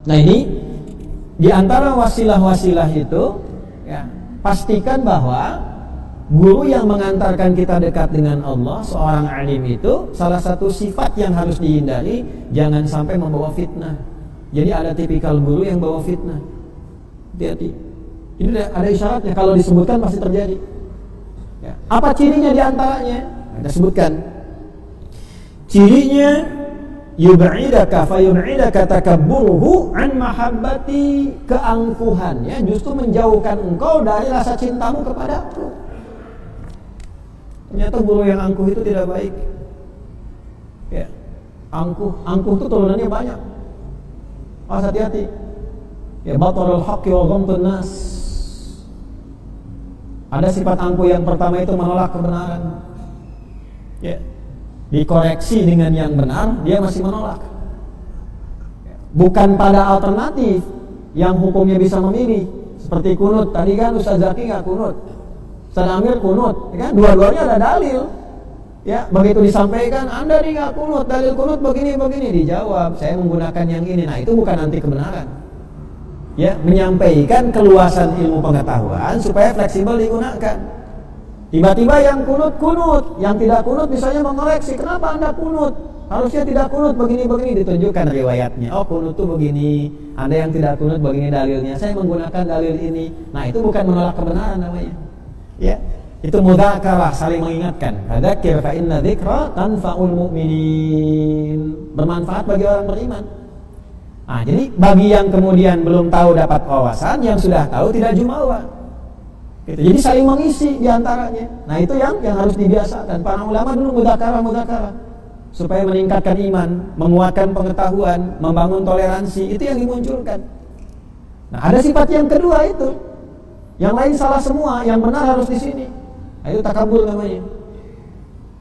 Nah ini di antara wasilah-wasilah itu ya, pastikan bahwa guru yang mengantarkan kita dekat dengan Allah, seorang alim itu salah satu sifat yang harus dihindari, jangan sampai membawa fitnah. Jadi ada tipikal guru yang bawa fitnah. Hati-hati. Ini ada isyaratnya, kalau disebutkan pasti terjadi. Ya. Apa cirinya di antaranya? Kita sebutkan. Cirinya yub'idaka fayub'idaka takabburuhu an mahabbati, keangkuhannya justru menjauhkan engkau dari rasa cintamu kepada aku. Ternyata guru yang angkuh itu tidak baik. Ya. Angkuh itu turunannya banyak. Awas hati-hati. Ya, batarul haqqi wa ghamtun nas. Ada sifat angkuh yang pertama itu menolak kebenaran. Ya. Dikoreksi dengan yang benar, dia masih menolak. Bukan pada alternatif yang hukumnya bisa memilih, seperti kunut. Tadi kan Ustaz Zaki nggak kunut, Ustaz Amir kunut, ya kan? Dua-duanya ada dalil. Ya, begitu disampaikan, Anda nih nggak kunut, dalil kunut begini-begini, dijawab, saya menggunakan yang ini. Nah, itu bukan anti kebenaran. Ya, menyampaikan keluasan ilmu pengetahuan supaya fleksibel digunakan. Tiba-tiba yang kunut, yang tidak kunut misalnya mengoreksi, kenapa Anda kunut? Harusnya tidak kunut, begini-begini, ditunjukkan riwayatnya. Oh, kunut itu begini, Anda yang tidak kunut begini dalilnya, saya menggunakan dalil ini. Nah, itu bukan menolak kebenaran namanya. Ya, itu mudzakarah, saling mengingatkan. Fadzakir fa inna dzikra tanfa'ul mu'minin. Bermanfaat bagi orang beriman. Nah, jadi bagi yang kemudian belum tahu dapat wawasan, yang sudah tahu tidak jumawa. Gitu. Jadi saling mengisi diantaranya. Nah itu yang harus dibiasakan. Para ulama dulu mudzakarah supaya meningkatkan iman, menguatkan pengetahuan, membangun toleransi. Itu yang dimunculkan. Nah ada sifat yang kedua itu. Yang lain salah semua, yang benar harus di sini. Nah, itu takabur namanya.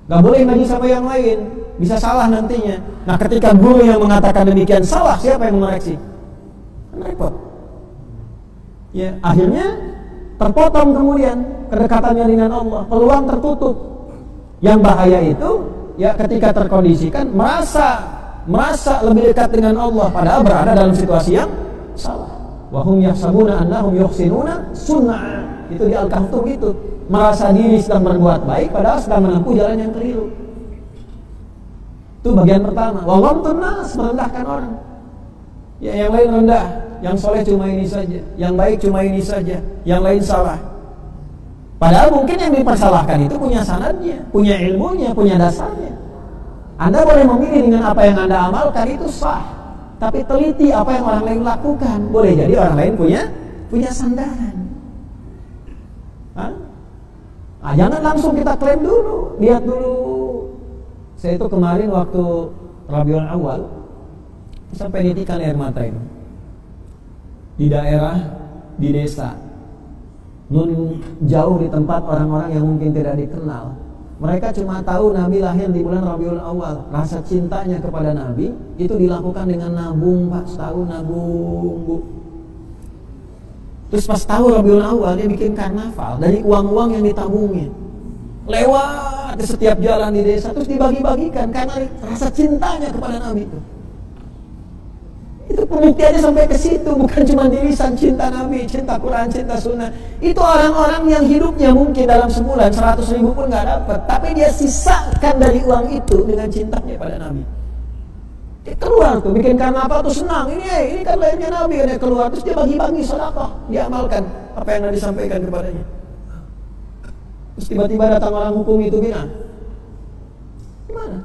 Gak boleh ngaji sama yang lain, bisa salah nantinya. Nah ketika guru yang mengatakan demikian salah, siapa yang mengoreksi? Kan repot. Ya akhirnya terpotong kemudian kedekatannya dengan Allah, peluang tertutup. Yang bahaya itu ya ketika terkondisikan merasa lebih dekat dengan Allah padahal berada dalam situasi yang salah. Wa hum yahsabuna annahum yuhsinuna sun'a. Itu di Al-Kahf itu, merasa diri sedang berbuat baik padahal sedang menempuh jalan yang keliru. Itu bagian pertama. Wa ghamtun nas, merendahkan orang. Ya yang lain rendah, yang soleh cuma ini saja, yang baik cuma ini saja, yang lain salah. Padahal mungkin yang dipersalahkan itu punya sanadnya, punya ilmunya, punya dasarnya. Anda boleh memilih dengan apa yang Anda amalkan itu sah, tapi teliti apa yang orang lain lakukan. Boleh jadi orang lain punya sandaran. Nah, jangan langsung kita klaim dulu, lihat dulu. Saya itu kemarin waktu Rabiul Awal sampai nitikan air mata ini di daerah, di desa nun jauh di tempat orang-orang yang mungkin tidak dikenal. Mereka cuma tahu Nabi lahir di bulan Rabiul Awal. Rasa cintanya kepada Nabi itu dilakukan dengan nabung, Pak, setahun nabung, Bu. Terus pas tahu Rabiul Awal dia bikin karnaval dari uang-uang yang ditabungnya. Lewat di setiap jalan di desa terus dibagi-bagikan karena rasa cintanya kepada Nabi itu. Itu pembuktiannya sampai ke situ, bukan cuma dirisan cinta Nabi, cinta Quran, cinta Sunnah. Itu orang-orang yang hidupnya mungkin dalam sebulan 100.000 pun nggak dapat, tapi dia sisakan dari uang itu dengan cintanya pada Nabi. Dia keluar tuh, bikin karnaval tuh senang. Ini kan lahirnya Nabi, dia keluar terus dia bagi-bagi sedekah, dia amalkan apa yang Nabi sampaikan kepadanya. Terus tiba-tiba datang orang hukum itu bilang, gimana?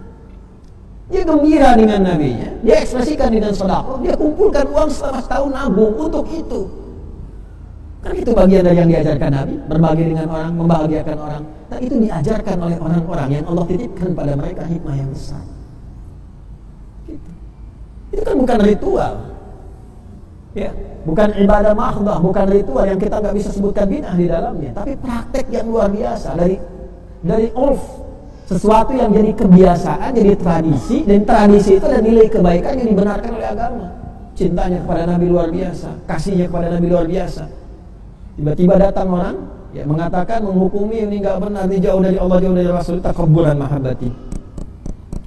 Dia gembira dengan nabinya, dia ekspresikan dengan sedekah, dia kumpulkan uang selama setahun nabung untuk itu. Kan itu bagian dari yang diajarkan Nabi, berbagi dengan orang, membahagiakan orang. Dan itu diajarkan oleh orang-orang yang Allah titipkan pada mereka hikmah yang besar. Gitu. Itu kan bukan ritual, ya, bukan ibadah mahdhah, bukan ritual yang kita nggak bisa sebutkan bid'ah di dalamnya, tapi praktek yang luar biasa dari urf. Sesuatu yang jadi kebiasaan, jadi tradisi, dan tradisi itu ada nilai kebaikan yang dibenarkan oleh agama. Cintanya kepada Nabi luar biasa, kasihnya kepada Nabi luar biasa. Tiba-tiba datang orang ya mengatakan, menghukumi ini nggak benar, ini jauh dari Allah, jauh dari Rasul, takabburan mahabbati.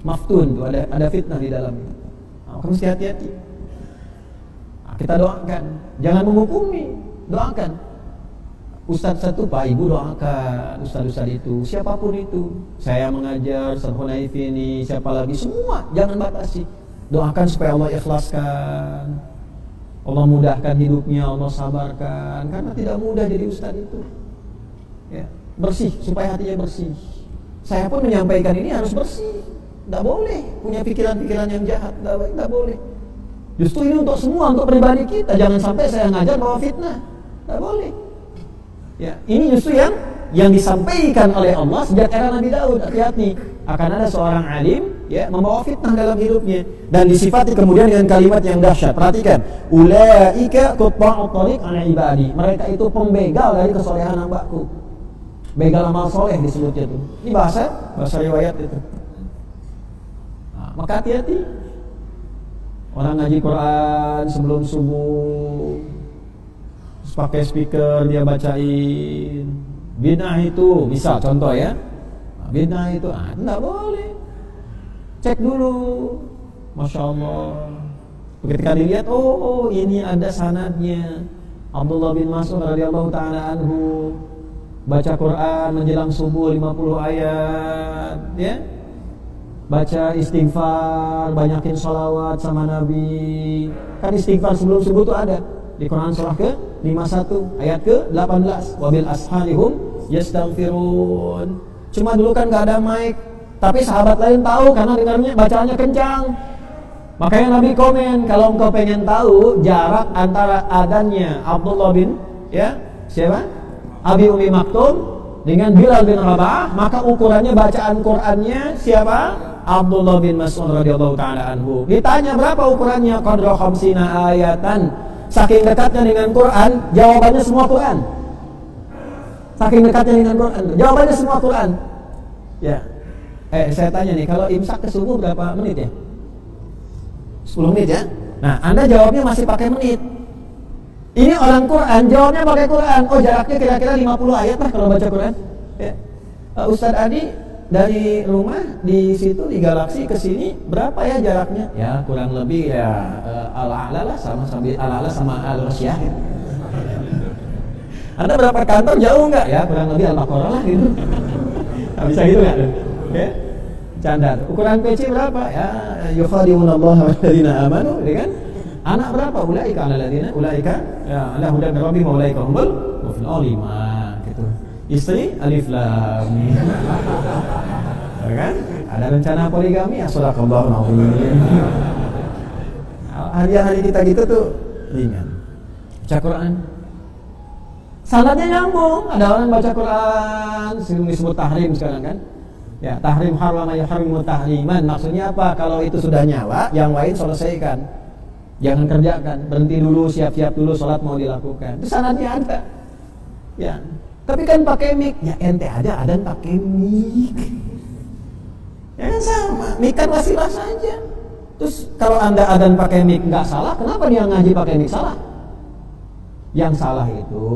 Maftun tuh, ada fitnah di dalamnya. Kamu mesti hati-hati. kita doakan, jangan menghukumi, doakan. Ustadz satu, Pak Ibu doakan ustadz itu, siapapun itu. Saya mengajar, Ustadz Hunaifi ini, siapa lagi, semua jangan batasi. Doakan supaya Allah ikhlaskan, Allah mudahkan hidupnya, Allah sabarkan, karena tidak mudah jadi ustadz itu. Ya, bersih, supaya hatinya bersih. Saya pun menyampaikan ini harus bersih, tidak boleh punya pikiran-pikiran yang jahat, tidak boleh. Justru ini untuk semua, untuk pribadi kita. Jangan sampai saya ngajar bawa fitnah, tidak boleh. Ya, ini justru yang disampaikan oleh Allah sejak era Nabi Daud. Hati-hati, akan ada seorang alim ya membawa fitnah dalam hidupnya dan disifati kemudian dengan kalimat yang dahsyat. Perhatikan, ulaika qutta'ut thariq ala ibadi. Mereka itu pembegal dari kesolehan hambaku. Begal amal soleh disebutnya itu. Ini bahasa riwayat itu. Nah, maka hati-hati. Orang ngaji Quran sebelum subuh, pakai speaker dia bacain. Bid'ah itu, misal contoh ya, bid'ah itu enggak boleh. Cek dulu, Masya Allah. Ketika dilihat, oh ini ada sanadnya. Abdullah bin Mas'ud radhiyallahu ta'ala anhu baca Quran menjelang subuh 50 ayat, ya. Baca istighfar, banyakin sholawat sama Nabi. Kan istighfar sebelum subuh itu ada di Quran surah ke-51 ayat ke-18, wabil asharihum yastaghfirun. Cuma dulu kan gak ada mic, tapi sahabat lain tahu karena dengarnya bacaannya kencang. Makanya Nabi komen, kalau engkau pengen tahu jarak antara adanya Abdullah bin siapa? Abi Umi Maktum dengan Bilal bin Rabah, maka ukurannya bacaan Qur'annya siapa? Abdullah bin Mas'ud radhiyallahu ta'ala anhu. Ditanya berapa ukurannya? Qadra 50 ayatan. Saking dekatnya dengan Quran, jawabannya semua Quran. Saking dekatnya dengan Quran, jawabannya semua Quran. Ya. Saya tanya nih, kalau imsak ke subuh berapa menit ya? 10 menit ya? Nah, Anda jawabnya masih pakai menit. Ini orang Quran, jawabnya pakai Quran. Oh, jaraknya kira-kira 50 ayat lah kalau baca Quran. Ya. Ustadz Adi dari rumah di situ di Galaksi ke sini berapa ya jaraknya? Ya kurang lebih ya ala-ala lah sama ala-ala sama Al-Rasyah. Anda berapa kantor jauh nggak? Ya kurang lebih Al-Baqarah lah gitu. Nggak bisa gitu nggak? Oke? Canda. Ukuran PC berapa? Ya yukhadi'unallaha walladzina amanu, ya kan? Anak berapa? Ulaika 'alal ladzina ulaika ya ala hudan min rabbihim wa ulaika humul muflihun. 5 gitu. Istri alif lam mim. Ya kan? Ada rencana poligami ya sadaqallahu alazim. Hari-hari kita gitu tuh ringan. Baca Quran. Sanadnya nyambung. Ada orang baca Quran disebut tahrim sekarang kan? Ya, tahrim harama yuharrimu tahriman. Maksudnya apa? Kalau itu sudah nyala, yang lain selesaikan. Jangan kerjakan, berhenti dulu, siap-siap dulu sholat mau dilakukan. Itu sanadnya ada. Ya. Tapi kan pakai mic, ya ente aja ada yang pakai mic. Ya kan sama, mic kan wasilah saja. Terus kalau Anda adan pakai mic nggak salah, kenapa dia ngaji pakai mic salah? Yang salah itu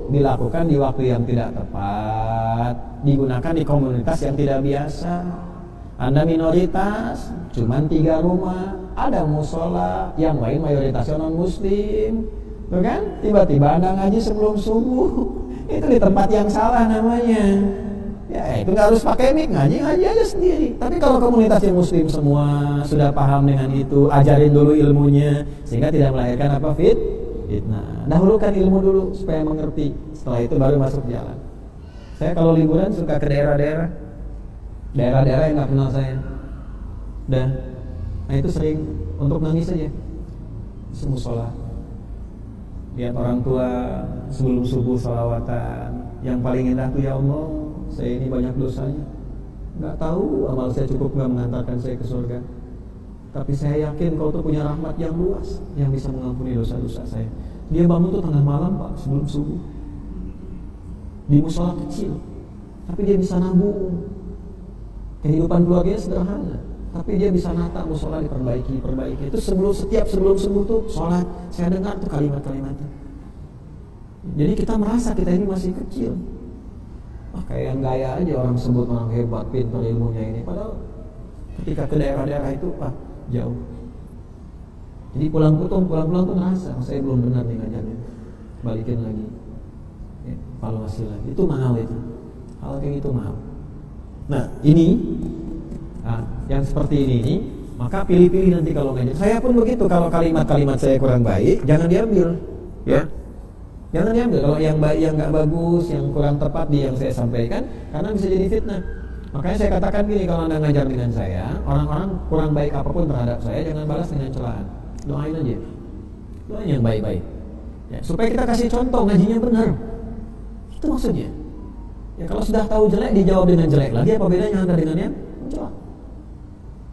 dilakukan di waktu yang tidak tepat, digunakan di komunitas yang tidak biasa. Anda minoritas, cuman 3 rumah, ada musola, yang lain mayoritasnya non muslim, tuh kan? Tiba-tiba Anda ngaji sebelum subuh. Itu di tempat yang salah namanya. Ya itu nggak harus pakai mic, ngaji aja sendiri. Tapi kalau komunitasnya muslim semua sudah paham dengan itu, ajarin dulu ilmunya sehingga tidak melahirkan apa fitnah. Dahulukan ilmu dulu supaya mengerti. Setelah itu baru masuk jalan. Saya kalau liburan suka ke daerah-daerah yang nggak kenal saya. Dan itu sering untuk nangis saja. Semusola. Lihat orang tua sebelum subuh salawatan. Yang paling indah tuh ya Allah, saya ini banyak dosanya. Gak tahu amal saya cukup gak mengantarkan saya ke surga. Tapi saya yakin kau tuh punya rahmat yang luas, yang bisa mengampuni dosa-dosa saya. Dia bangun tuh tengah malam Pak, sebelum subuh, di musola kecil. Tapi dia bisa nabung. Kehidupan keluarganya sederhana, tapi dia bisa nata musola diperbaiki. Itu setiap sebelum subuh tuh sholat, saya dengar tuh kalimat-kalimatnya. Jadi kita merasa kita ini masih kecil. Kayak gaya aja orang sebut orang hebat, pintar ilmunya ini. Padahal ketika ke daerah-daerah itu jauh. Jadi pulang tuh ngerasa, saya belum benar nih ngajarnya, balikin lagi, ya, evaluasi lagi. Itu mahal itu, hal kayak gitu mahal. Nah ini, yang seperti ini, maka pilih-pilih nanti kalau ngajar. Saya pun begitu, kalau kalimat-kalimat saya kurang baik, jangan diambil, ya. Jangan diambil kalau yang baik, yang nggak bagus, yang kurang tepat di yang saya sampaikan, karena bisa jadi fitnah. Makanya saya katakan gini, kalau Anda ngajar dengan saya, orang-orang kurang baik apapun terhadap saya, jangan balas dengan celaan. Doain aja, doain yang baik-baik, ya, supaya kita kasih contoh ngajinya benar. Itu maksudnya. Ya, kalau sudah tahu jelek dijawab dengan jelek lagi, apa bedanya Anda dengan yang mencela?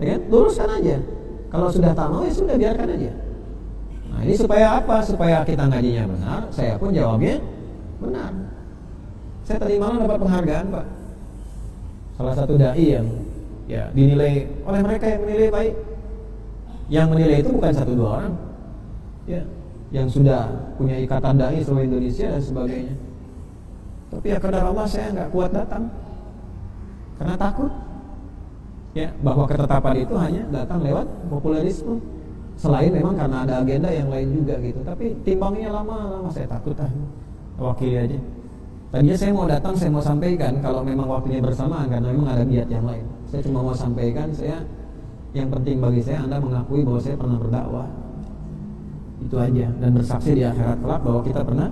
Ya kan? Luruskan aja. Kalau sudah tak mau, ya sudah, biarkan aja. Nah ini supaya apa? Supaya kita ngajinya benar, saya pun jawabnya benar. Saya tadi malam dapat penghargaan, Pak. Salah satu dai yang ya dinilai oleh mereka yang menilai baik. Yang menilai itu bukan 1-2 orang, ya, yang sudah punya ikatan dai seluruh Indonesia dan sebagainya. Tapi ya kadar Allah saya nggak kuat datang karena takut, ya, bahwa ketetapan itu hanya datang lewat populerisme. Selain memang karena ada agenda yang lain juga gitu. Tapi timbangnya lama-lama saya takut wakili aja. Tadinya saya mau datang, saya mau sampaikan kalau memang waktunya bersamaan karena memang ada niat yang lain. Saya cuma mau sampaikan, yang penting bagi saya Anda mengakui bahwa saya pernah berdakwah. Itu aja, dan bersaksi di akhirat kelak bahwa kita pernah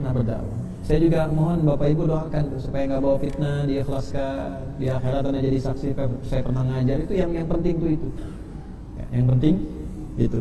berdakwah. Saya juga mohon Bapak Ibu doakan tuh, supaya nggak bawa fitnah, diikhlaskan di akhirat Anda jadi saksi saya pernah ngajar. Itu yang penting tuh itu. Ya, yang penting itu.